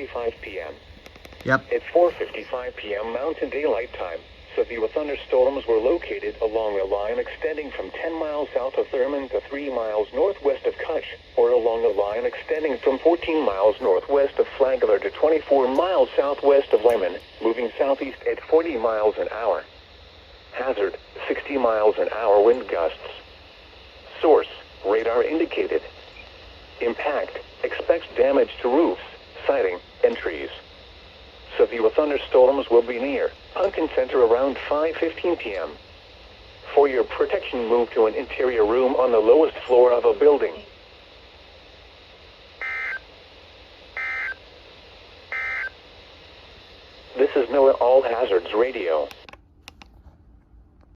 4:45 p.m. Yep. At 4:55 p.m. Mountain Daylight Time, severe thunderstorms were located along a line extending from 10 miles south of Thurman to 3 miles northwest of Kutch, or along a line extending from 14 miles northwest of Flagler to 24 miles southwest of Lehman, moving southeast at 40 miles an hour. Hazard, 60 miles an hour wind gusts. Source, radar indicated. Impact, expects damage to roofs, siding, and trees. Severe thunderstorms will be near Pumpkin Center around 5:15 p.m. For your protection, move to an interior room on the lowest floor of a building. This is NOAA All Hazards Radio.